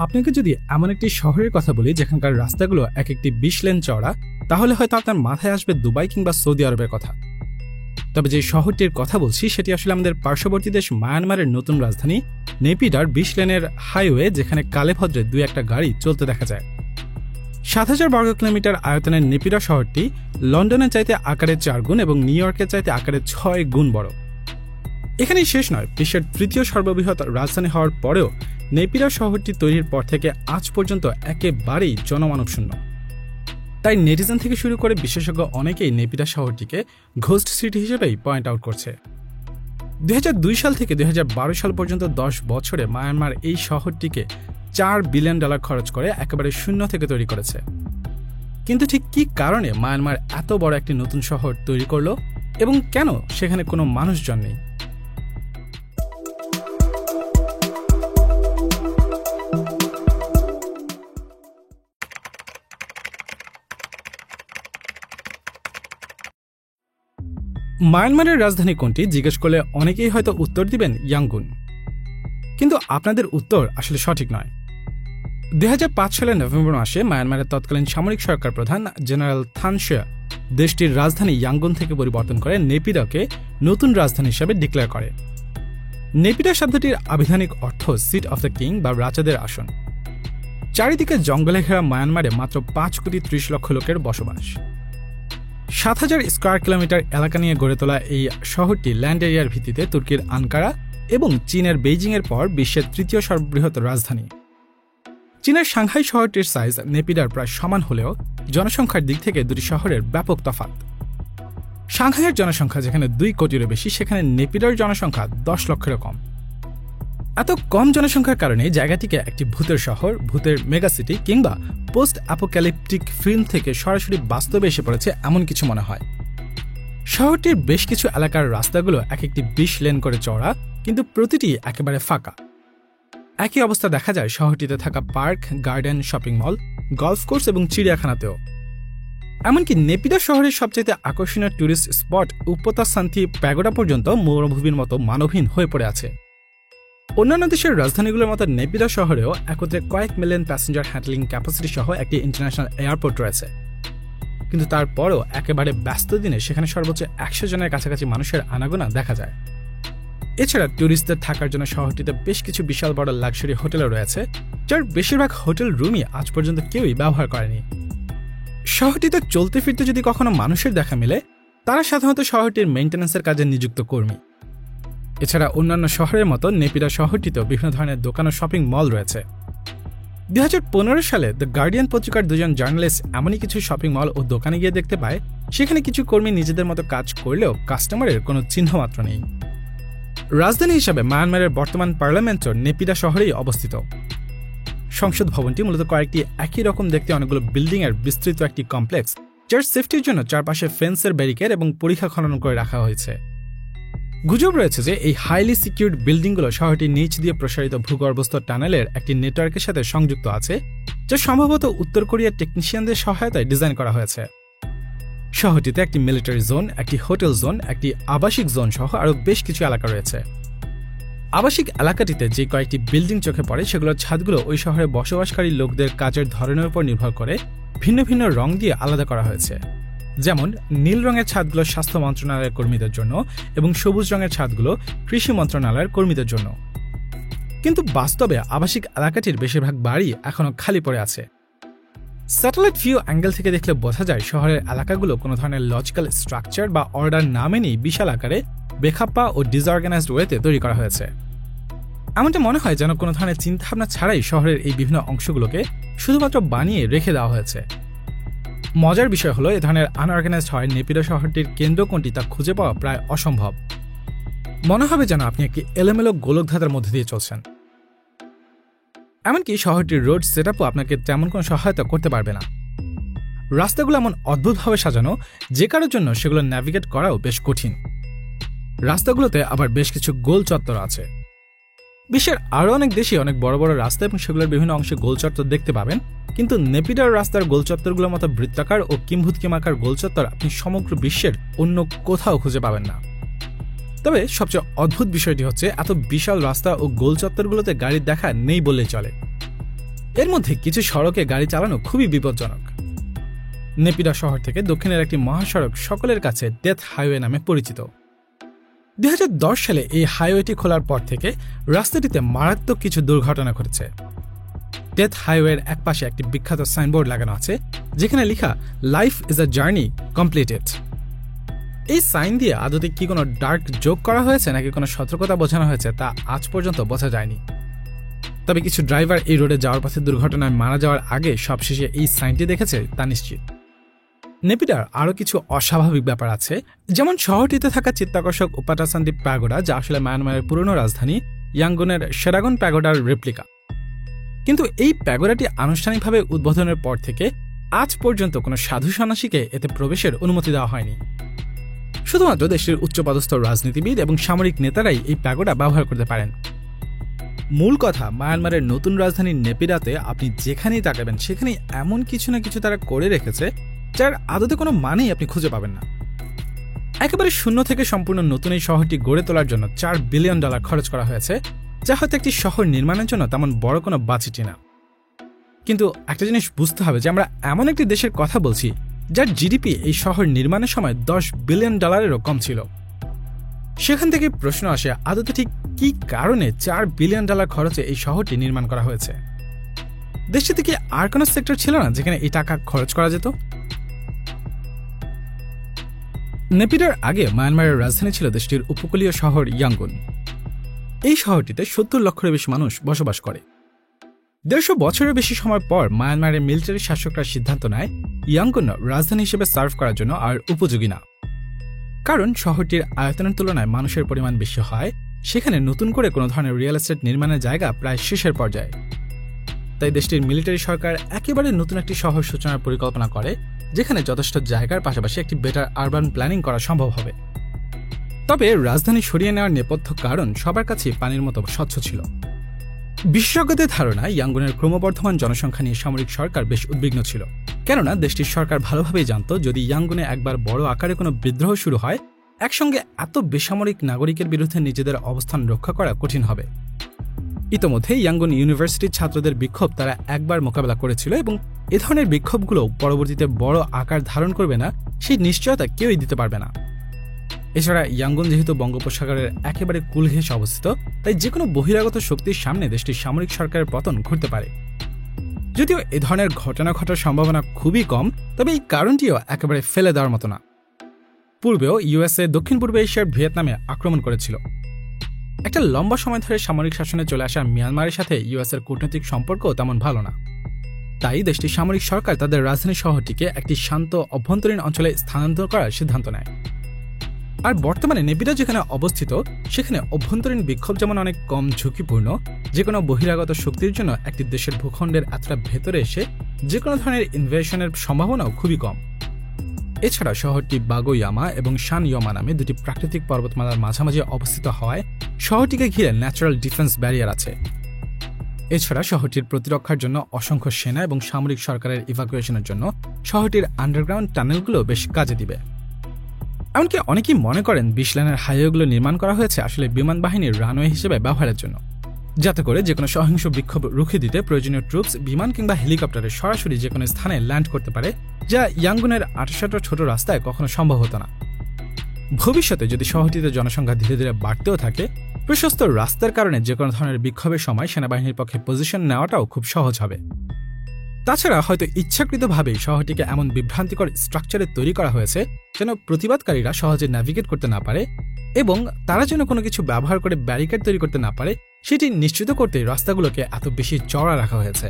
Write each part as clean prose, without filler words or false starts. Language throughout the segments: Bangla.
আপনাকে যদি এমন একটি শহরের কথা বলি যেখানকার রাস্তাগুলো এক একটি 20 লেন চওড়া, তাহলে হয়তো আপনার মাথায় আসবে দুবাই কিংবা সৌদি আরবের কথা। তবে যে শহরটির কথা বলছি সেটি আসলে আমাদের পার্শ্ববর্তী দেশ মায়ানমারের নতুন রাজধানী নেপিডার 20 লেনের হাইওয়ে, যেখানে কালেভদ্রে 2-1টা গাড়ি চলতে দেখা যায়। 7000 বর্গ কিলোমিটার আয়তনের নেপিডা শহরটি লন্ডনের চাইতে আকারে 4 গুণ এবং নিউ ইয়র্কের চাইতে আকারে 6 গুণ বড়। এখানেই শেষ নয়, বিশ্বের তৃতীয় সর্ববৃহৎ রাজধানী হওয়ার পরেও নেপিডা শহরটি তৈরির পর থেকে আজ পর্যন্ত একেবারেই জনমানবশূন্য। তাই নেটিজেন থেকে শুরু করে বিশেষজ্ঞ অনেকেই নেপিডা শহরটিকে ঘোস্ট সিটি হিসেবেই পয়েন্ট আউট করছে। 2002 সাল থেকে 2012 সাল পর্যন্ত 10 বছরে মায়ানমার এই শহরটিকে $4 বিলিয়ন খরচ করে একেবারে শূন্য থেকে তৈরি করেছে। কিন্তু ঠিক কী কারণে মায়ানমার এত বড় একটি নতুন শহর তৈরি করল এবং কেন সেখানে কোনো মানুষজন নেই? মায়ানমারের রাজধানী কোনটি জিজ্ঞেস করলে অনেকেই হয়তো উত্তর দিবেন ইয়াঙ্গুন। কিন্তু আপনাদের উত্তর আসলে সঠিক নয়। 2005 সালের নভেম্বর মাসে মায়ানমারের তৎকালীন সামরিক সরকার প্রধান জেনারেল থান সিয়া দেশটির রাজধানী ইয়াঙ্গুন থেকে পরিবর্তন করে নেপিডাকে নতুন রাজধানী হিসেবে ডিক্লেয়ার করে। নেপিডা শব্দটির আবিধানিক অর্থ সিট অফ দ্য কিং বা রাজাদের আসন। চারিদিকে জঙ্গলে ঘেরা মায়ানমারে মাত্র 5,30,00,000 লোকের বসবাস। 7,000 স্কয়ার কিলোমিটার এলাকা নিয়ে গড়ে তোলা এই শহরটি ল্যান্ড এরিয়ার ভিত্তিতে তুর্কির আনকারা এবং চীনের বেইজিংয়ের পর বিশ্বের তৃতীয় সর্ববৃহৎ রাজধানী। চীনের সাংহাই শহরটির সাইজ নেপিডার প্রায় সমান হলেও জনসংখ্যার দিক থেকে দুটি শহরের ব্যাপক তফাৎ। সাংহাইয়ের জনসংখ্যা যেখানে 2 কোটিরও বেশি, সেখানে নেপিডার জনসংখ্যা 10 লক্ষেরও কম। এত কম জনসংখ্যার কারণে জায়গাটিকে একটি ভূতের শহর, ভূতের মেগাসিটি কিংবা পোস্ট অ্যাপোক্যালিপটিক ফিল্ম থেকে সরাসরি বাস্তবে এসে পড়েছে এমন কিছু মনে হয়। শহরটির বেশ কিছু এলাকার রাস্তাগুলো এক একটি 20 লেন করে চওড়া, কিন্তু প্রতিটি একেবারে ফাঁকা। একই অবস্থা দেখা যায় শহরটিতে থাকা park, garden, shopping mall, golf course এবং চিড়িয়াখানাতেও। এমনকি নেপিডা শহরের সবচেয়ে আকর্ষণীয় ট্যুরিস্ট স্পট উপতা শান্তি প্যাগোডা পর্যন্ত মরুভূমির মতো মানবহীন হয়ে পড়ে আছে। অন্যান্য দেশের রাজধানীগুলোর মতো নেপিডা শহরেও একত্রে কয়েক মিলিয়ন প্যাসেঞ্জার হ্যান্ডলিং ক্যাপাসিটি সহ একটি ইন্টারন্যাশনাল এয়ারপোর্ট রয়েছে। কিন্তু তারপরও একেবারে ব্যস্ত দিনে সেখানে সর্বোচ্চ 100 জনের কাছাকাছি মানুষের আনাগোনা দেখা যায়। এছাড়া ট্যুরিস্টদের থাকার জন্য শহরটিতে বেশ কিছু বিশাল বড় লাক্সারি হোটেলও রয়েছে, যার বেশিরভাগ হোটেল রুমই আজ পর্যন্ত কেউই ব্যবহার করেনি। শহরটিতে চলতে ফিরতে যদি কখনো মানুষের দেখা মেলে, তারা সাধারণত শহরটির মেইনটেন্যান্সের কাজে নিযুক্ত কর্মী। এছাড়া অন্যান্য শহরের মতো নেপিডা শহরটিতেও বিভিন্ন ধরনের দোকান ও শপিং মল রয়েছে। 2015 সালে দ্য গার্ডিয়ান পত্রিকার 2জন জার্নালিস্ট এমনই কিছু শপিং মল ও দোকানে গিয়ে দেখতে পায় সেখানে কিছু কর্মী নিজেদের মতো কাজ করলেও কাস্টমারের কোনো চিহ্ন মাত্র নেই। রাজধানী হিসাবে মায়ানমারের বর্তমান পার্লামেন্টও নেপিডা শহরেই অবস্থিত। সংসদ ভবনটি মূলত কয়েকটি একই রকম দেখতে অনেকগুলো বিল্ডিংয়ের বিস্তৃত একটি কমপ্লেক্স, যার সেফটির জন্য চারপাশে ফেন্সের ব্যারিকেড এবং পরীক্ষা খনন করে রাখা হয়েছে। গুজব রয়েছে যে এই হাইলি সিকিউরড বিল্ডিংগুলো শহরটির নিচ দিয়ে প্রসারিত ভূগর্ভস্থ টানেলের একটি নেটওয়ার্কের সাথে সংযুক্ত আছে, যা সম্ভবত উত্তর কোরিয়ার টেকনিশিয়ানদের সহায়তায় ডিজাইন করা হয়েছে। শহরটিতে একটি মিলিটারি জোন, একটি হোটেল জোন, একটি আবাসিক জোন সহ আরও বেশ কিছু এলাকা রয়েছে। আবাসিক এলাকাটিতে যে কয়েকটি বিল্ডিং চোখে পড়ে সেগুলোর ছাদগুলো ওই শহরে বসবাসকারী লোকদের কাজের ধরনের উপর নির্ভর করে ভিন্ন ভিন্ন রং দিয়ে আলাদা করা হয়েছে। যেমন নীল রঙের ছাদগুলো স্বাস্থ্য মন্ত্রণালয়ের কর্মীদের জন্য এবং সবুজ রঙের ছাদগুলো কৃষি মন্ত্রণালয়ের কর্মীদের জন্য। কিন্তু বাস্তবে আবাসিক এলাকাটির বেশিরভাগ বাড়ি এখনও খালি পড়ে আছে। স্যাটেলাইট ভিউ অ্যাঙ্গেল থেকে দেখলে বোঝা যায় শহরের এলাকাগুলো কোনো ধরনের লজিক্যাল স্ট্রাকচার বা অর্ডার না মেনেই বিশাল আকারে বেখাপ্পা ও ডিসঅর্গানাইজড ওয়েতে তৈরি করা হয়েছে। এমনটা মনে হয় যেন কোনো ধরনের চিন্তাভাবনা ছাড়াই শহরের এই বিভিন্ন অংশগুলোকে শুধুমাত্র বানিয়ে রেখে দেওয়া হয়েছে। মজার বিষয় হলো, এ ধরনের আনঅর্গানাইজড হয় নেপিডা শহরটির কেন্দ্র কোনটি তা খুঁজে পাওয়া প্রায় অসম্ভব। মনে হবে যেন আপনি একটি এলোমেলো গোলকধাঁধার মধ্যে দিয়ে চলছেন। এমনকি শহরটির রোড সেটআপও আপনাকে তেমন কোনো সহায়তা করতে পারবে না। রাস্তাগুলো এমন অদ্ভুতভাবে সাজানো যে কারোর জন্য সেগুলো ন্যাভিগেট করাও বেশ কঠিন। রাস্তাগুলোতে আবার বেশ কিছু গোল চত্বর আছে। বিশ্বের আরও অনেক দেশে অনেক বড় বড় রাস্তা এবং সেগুলোর বিভিন্ন অংশে গোল চত্বর দেখতে পাবেন, কিন্তু নেপিডার রাস্তার গোল চত্বরগুলোর মতো বৃত্তাকার ও কিম্ভূতকিমাকার গোল চত্বর আপনি সমগ্র বিশ্বের অন্য কোথাও খুঁজে পাবেন না। তবে সবচেয়ে অদ্ভুত বিষয়টি হচ্ছে এত বিশাল রাস্তা ও গোল চত্বরগুলোতে গাড়ির দেখা নেই বললেই চলে। এর মধ্যে কিছু সড়কে গাড়ি চালানো খুবই বিপজ্জনক। নেপিডা শহর থেকে দক্ষিণের একটি মহাসড়ক সকলের কাছে ডেথ হাইওয়ে নামে পরিচিত। 2010 সালে এই হাইওয়েটি খোলার পর থেকে রাস্তাটিতে মারাত্মক কিছু দুর্ঘটনা ঘটেছে। ডেথ হাইওয়ের একপাশে একটি বিখ্যাত সাইনবোর্ড লাগানো আছে যেখানে লেখা life is a journey completed. এই সাইন দিয়ে আদতে কি কোনো ডার্ক জোক করা হয়েছে নাকি কোনো সতর্কতা বোঝানো হয়েছে তা আজ পর্যন্ত বোঝা যায়নি। তবে কিছু ড্রাইভার এই রোডে যাওয়ার পথে দুর্ঘটনায় মারা যাওয়ার আগে সবশেষে এই সাইনটি দেখেছে তা নিশ্চিত। নেপিডার আরও কিছু অস্বাভাবিক ব্যাপার আছে, যেমন শহরটিতে থাকা চিত্তাকর্ষক উপাটাসান্দি প্যাগোডা, যা আসলে মায়ানমারের পুরনো রাজধানী ইয়াঙ্গুনের সেরাগন প্যাগোডার রেপ্লিকা। কিন্তু এই প্যাগোডাটি আনুষ্ঠানিকভাবে উদ্বোধনের পর থেকে আজ পর্যন্ত কোনো সাধু সন্ন্যাসীকে এতে প্রবেশের অনুমতি দেওয়া হয়নি। শুধুমাত্র দেশটির উচ্চপদস্থ রাজনীতিবিদ এবং সামরিক নেতারাই এই প্যাগোডা ব্যবহার করতে পারেন। মূল কথা, মায়ানমারের নতুন রাজধানী নেপিডাতে আপনি যেখানেই তাকাবেন সেখানেই এমন কিছু না কিছু তারা করে রেখেছে যার আদতে কোনো মানেই আপনি খুঁজে পাবেন না। একেবারে শূন্য থেকে সম্পূর্ণ নতুন এই শহরটি গড়ে তোলার জন্য $4 বিলিয়ন খরচ করা হয়েছে, যা হয়তো একটি শহর নির্মাণের জন্য তেমন বড় কোনো বাজেটই না। কিন্তু একটা জিনিস বুঝতে হবে যে আমরা এমন একটি দেশের কথা বলছি যার জিডিপি এই শহর নির্মাণের সময় $10 বিলিয়ন কম ছিল। সেখান থেকে প্রশ্ন আসে, আদতে ঠিক কি কারণে $4 বিলিয়ন খরচে এই শহরটি নির্মাণ করা হয়েছে? দেশটিতে কি আর কোনো সেক্টর ছিল না যেখানে এই টাকা খরচ করা যেত? নেপিডার আগে মায়ানমারের রাজধানী ছিল দেশটির উপকূলীয় শহর ইয়াঙ্গুন। এই শহরটিতে 70 লক্ষের বেশি মানুষ বসবাস করে। 150 বছরের বেশি সময় পর মায়ানমারের মিলিটারি শাসকরা সিদ্ধান্ত নেয় ইয়াঙ্গুন রাজধানী হিসেবে সার্ভ করার জন্য আর উপযোগী না। কারণ শহরটির আয়তনের তুলনায় মানুষের পরিমাণ বেশি হয়, সেখানে নতুন করে কোনো ধরনের রিয়েল এস্টেট নির্মাণের জায়গা প্রায় শেষের পর্যায়ে। তাই দেশটির মিলিটারি সরকার একেবারে নতুন একটি শহর সূচনার পরিকল্পনা করে যেখানে যথেষ্ট জায়গার পাশাপাশি একটি বেটার আরবান প্ল্যানিং করা সম্ভব হবে। তবে রাজধানী সরিয়ে নেওয়ার নেপথ্য কারণ সবার কাছেই পানির মতো স্বচ্ছ ছিল। বিশেষজ্ঞদের ধারণা, ইয়াঙ্গুনের ক্রমবর্ধমান জনসংখ্যা নিয়ে সামরিক সরকার বেশ উদ্বিগ্ন ছিল। কেননা দেশটির সরকার ভালোভাবেই জানত যদি ইয়াঙ্গুনে একবার বড় আকারে কোনো বিদ্রোহ শুরু হয়, একসঙ্গে এত বেসামরিক নাগরিকের বিরুদ্ধে নিজেদের অবস্থান রক্ষা করা কঠিন হবে। ইতোমধ্যে ইয়াঙ্গুন ইউনিভার্সিটির ছাত্রদের বিক্ষোভ তারা একবার মোকাবেলা করেছিল এবং এ ধরনের বিক্ষোভগুলো পরবর্তীতে বড় আকার ধারণ করবে না সেই নিশ্চয়তা কেউই দিতে পারবে না। এছাড়া ইয়াঙ্গুন যেহেতু বঙ্গোপসাগরের একেবারে কূল ঘেঁষে অবস্থিত, তাই যে কোনো বহিরাগত শক্তির সামনে দেশটির সামরিক সরকারের পতন ঘটতে পারে। যদিও এ ধরনের ঘটনা ঘটার সম্ভাবনা খুবই কম, তবে এই কারণটিও একেবারে ফেলে দেওয়ার মতো না। পূর্বেও ইউএসএ দক্ষিণ পূর্ব এশিয়ার ভিয়েতনামে আক্রমণ করেছিল। একটা লম্বা সময় ধরে সামরিক শাসনে চলে আসা মিয়ানমারের সাথে ইউএসএর কূটনৈতিক সম্পর্ক তেমন ভালো না। তাই দেশটির সামরিক সরকার তাদের রাজধানী শহরটিকে একটি শান্ত অভ্যন্তরীণ অঞ্চলে স্থানান্তর করার সিদ্ধান্ত নেয়। আর বর্তমানে নেপিডা যেখানে অবস্থিত সেখানে অভ্যন্তরীণ বিক্ষোভ যেমন অনেক কম ঝুঁকিপূর্ণ, যে কোনো বহিরাগত শক্তির জন্য একটি দেশের ভূখণ্ডের এতটা ভেতরে এসে যে কোনো ধরনের ইনভেশনের সম্ভাবনাও খুবই কম। এছাড়া শহরটি বাগোয়ামা এবং শানইয়মা নামে দুটি প্রাকৃতিক পর্বতমালার মাঝামাঝি অবস্থিত হওয়ায় শহরটিকে ঘিরে ন্যাচারাল ডিফেন্স ব্যারিয়ার আছে। এছাড়া শহরটির প্রতিরক্ষার জন্য অসংখ্য সেনা এবং সামরিক সরকারের ইভাকুয়েশনের জন্য শহরটির আন্ডারগ্রাউন্ড টানেলগুলো বেশ কাজে দিবে। এমনকি অনেকেই মনে করেন 20 লেনের হাইওয়েগুলো নির্মাণ করা হয়েছে আসলে বিমান বাহিনীর রানওয়ে হিসেবে ব্যবহারের জন্য, যাতে করে যে কোনো সহিংস বিক্ষোভ রুখে দিতে প্রয়োজনীয় ট্রুপস বিমান কিংবা হেলিকপ্টারে সরাসরি যে কোনো স্থানে ল্যান্ড করতে পারে, যা ইয়াঙ্গুনের 28টা ছোট রাস্তায় কখনো সম্ভব হতো না। ভবিষ্যতে যদি শহরটিতে জনসংখ্যা ধীরে ধীরে বাড়তেও থাকে, প্রশস্ত রাস্তার কারণে যে কোনো ধরনের বিক্ষোভের সময় সেনাবাহিনীর পক্ষে পজিশন নেওয়াটাও খুব সহজ হবে। তাছাড়া হয়তো ইচ্ছাকৃতভাবেই শহরটিকে এমন বিভ্রান্তিকর স্ট্রাকচারে তৈরি করা হয়েছে যেন প্রতিবাদকারীরা সহজে ন্যাভিগেট করতে না পারে এবং তারা যেন কোনো কিছু ব্যবহার করে ব্যারিকেড তৈরি করতে না পারে, সেটি নিশ্চিত করতে রাস্তাগুলোকে এত বেশি চওড়া রাখা হয়েছে।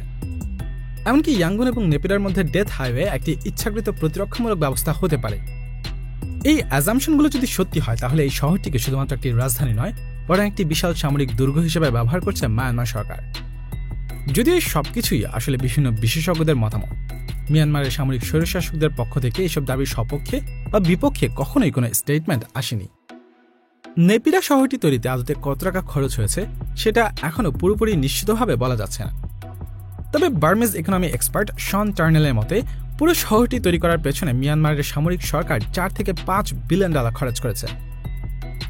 এমনকি ইয়াঙ্গুন এবং নেপিডার মধ্যে ডেথ হাইওয়ে একটি ইচ্ছাকৃত প্রতিরক্ষামূলক ব্যবস্থা হতে পারে। এই অ্যাজাম্পশনগুলো যদি সত্যি হয় তাহলে এই শহরটিকে শুধুমাত্র একটি রাজধানী নয়, বরং একটি বিশাল সামরিক দুর্গ হিসেবে ব্যবহার করছে মায়ানমার সরকার। যদিও এই সবকিছুই আসলে বিভিন্ন বিশেষজ্ঞদের মতামত, মিয়ানমারের সামরিক স্বৈরশাসকদের পক্ষ থেকে এসব দাবির সপক্ষে বা বিপক্ষে কখনোই কোনো স্টেটমেন্ট আসেনি। নেপিডা শহরটি তৈরিতে আদতে কত টাকা খরচ হয়েছে সেটা এখনও পুরোপুরি নিশ্চিতভাবে বলা যাচ্ছে না। তবে বার্মিজ ইকোনমি এক্সপার্ট শন টার্নেলের মতে পুরো শহরটি তৈরি করার পেছনে মিয়ানমারের সামরিক সরকার $4 থেকে $5 বিলিয়ন খরচ করেছে।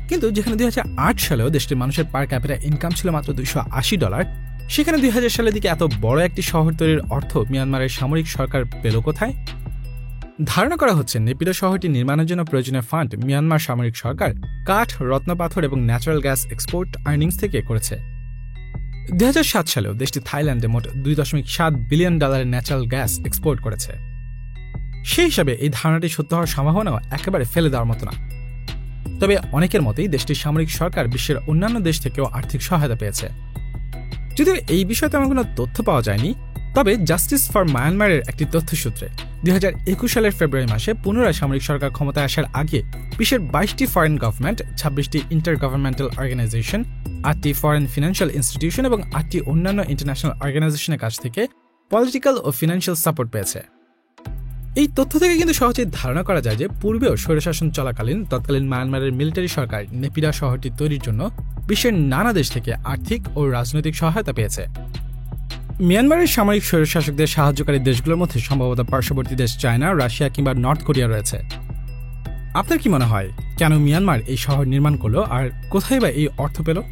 কিন্তু যেখানে 2008 সালেও দেশটির মানুষের পার ক্যাপিটা ইনকাম ছিল মাত্র $280, সেখানে 2000 সালের দিকে এত বড় একটি শহর তৈরির অর্থ মিয়ানমারের সামরিক সরকার পেল কোথায়? ধারণা করা হচ্ছে নেপিডো শহরটি নির্মাণের জন্য প্রয়োজনীয় ফান্ড মিয়ানমার সামরিক সরকার কাঠ, রত্নপাথর এবং ন্যাচারাল গ্যাস এক্সপোর্ট আর্নিংস থেকে করেছে। 2007 সালেও দেশটি থাইল্যান্ডে মোট $2.7 বিলিয়ন ন্যাচারাল গ্যাস এক্সপোর্ট করেছে। সেই হিসাবে এই ধারণাটি সত্য হওয়ার সম্ভাবনাও একেবারে ফেলে দেওয়ার মতো না। তবে অনেকের মতেই দেশটির সামরিক সরকার বিশ্বের অন্যান্য দেশ থেকেও আর্থিক সহায়তা পেয়েছে। যদিও এই বিষয়ে তেমন কোনো তথ্য পাওয়া যায়নি, তবে জাস্টিস ফর মায়ানমারের একটি তথ্যসূত্রে 2021 সালের ফেব্রুয়ারি মাসে পুনরায় সামরিক সরকার ক্ষমতায় আসার আগে বিশ্বের 22টি ফরেন গভর্নমেন্ট, 26টি ইন্টার গভর্নমেন্টাল অর্গানাইজেশন, 8টি ফরেন ফিনান্সিয়াল ইনস্টিটিউশন এবং 8টি অন্যান্য ইন্টারন্যাশনাল অর্গানাইজেশনের কাছ থেকে পলিটিক্যাল ও ফিনান্সিয়াল সাপোর্ট পেয়েছে। এই তথ্য থেকে কিন্তু সহজেই ধারণা করা যায় যে পূর্বেও স্বৈরশাসন চলাকালীন তৎকালীন মায়ানমারের মিলিটারি সরকার নেপিডো শহরটি তৈরির জন্য বিশ্বের নানা দেশ থেকে আর্থিক ও রাজনৈতিক সহায়তা পেয়েছে। মিয়ানমারের সামরিক স্বৈরশাসকদের সাহায্যকারী দেশগুলোর মধ্যে সম্ভবত পার্শ্ববর্তী দেশ চায়না, রাশিয়া কিংবা নর্থ কোরিয়া রয়েছে। আপনার কি মনে হয় কেন মিয়ানমার এই শহর নির্মাণ করলো আর কোথায় বা এই অর্থ পেল?